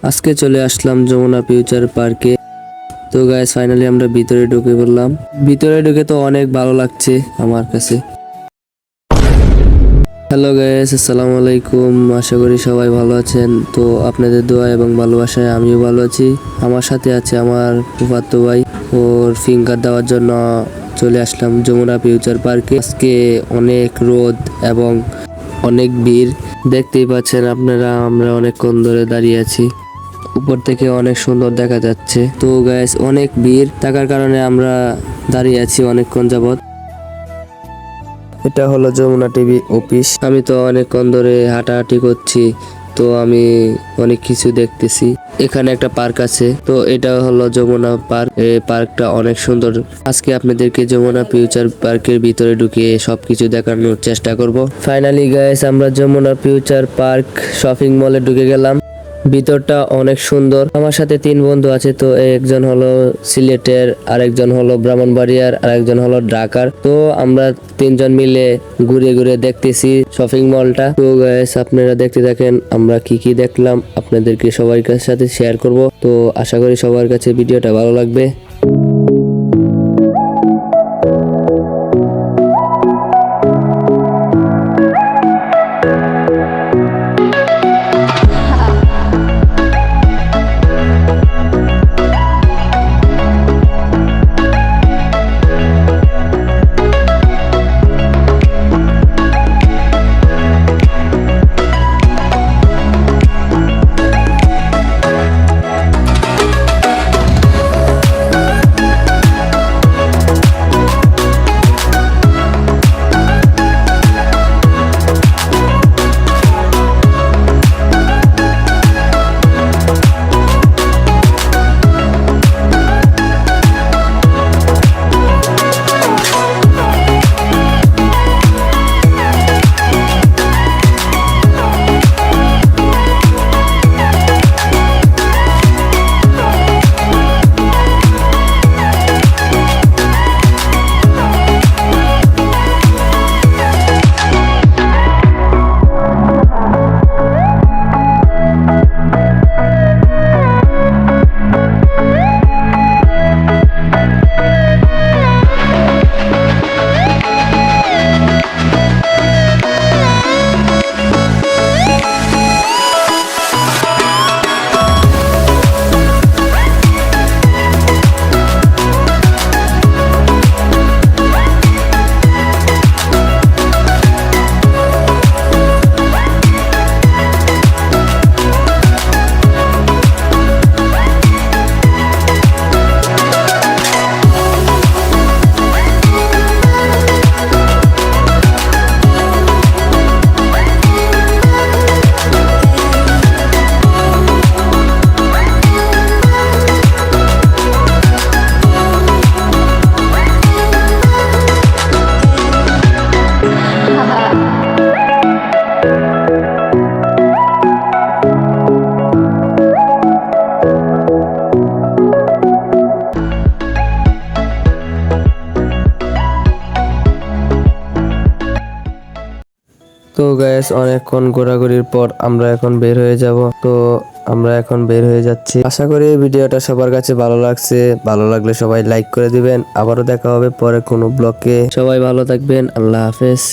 আজকে চলে আসলাম যমুনা ফিউচার পার্কে। তো গাইস ফাইনালি আমরা ভিতরে ঢুকে পড়লাম। ভিতরে ঢুকে তো অনেক ভালো লাগছে আমার কাছে। হ্যালো গাইস, আসসালামু আলাইকুম। আশা করি সবাই ভালো আছেন। তো আপনাদের দোয়া এবং ভালোবাসায় আমিও ভালো আছি। আমার সাথে আছে আমার ফুফাতো ভাই। ওর ফিঙ্গার দেওয়ার জন্য চলে আসলাম যমুনা ফিউচার পার্কে। আজকে অনেক রোদ এবং অনেক ভিড়, দেখতেই পাচ্ছেন আপনারা। আমরা অনেকক্ষণ ধরে দাঁড়িয়ে আছি। উপর থেকে অনেক সুন্দর দেখা যাচ্ছে। তো গাইস অনেক ভিড় থাকার কারণে আমরা দাঁড়িয়ে আছি অনেকক্ষণ যাবত। এটা হলো যমুনা টিভি অফিস। আমি তো অনেকক্ষণ ধরে হাঁটাহাঁটি করছি, তো আমি অনেক কিছু দেখতেছি। এখানে একটা পার্ক আছে, তো এটা হলো যমুনা পার্ক। এই পার্কটা অনেক সুন্দর। আজকে আপনাদেরকে যমুনা ফিউচার পার্কের ভিতরে ঢুকিয়ে সবকিছু দেখানোর চেষ্টা করব। ফাইনালি গাইস আমরা যমুনা ফিউচার পার্ক শপিং মলে ঢুকে গেলাম। ভিতরটা অনেক সুন্দর। আমার সাথে 3 বন্ধু আছে। তো একজন হলো সিলেটের, আরেকজন হলো ব্রাহ্মণবাড়িয়ার, আরেকজন হলো ঢাকার। তো আমরা 3 জন মিলে ঘুরে ঘুরে দেখতেছি শপিং মলটা। তো গাইস আপনারা দেখতে থাকেন আমরা কি কি দেখলাম, আপনাদেরকে সবার সাথে শেয়ার করব। তো আশা করি সবার কাছে ভিডিওটা ভালো লাগবে। তো গাইস অনেকক্ষণ ঘোরাঘুরির পর আমরা এখন বের হয়ে যাব। তো আমরা এখন বের হয়ে যাচ্ছি। আশা করি ভিডিওটা সবার কাছে ভালো লাগছে। ভালো লাগলে সবাই লাইক করে দিবেন। আবারও দেখা হবে পরে কোনো ব্লগে। সবাই ভালো থাকবেন। আল্লাহ হাফেজ।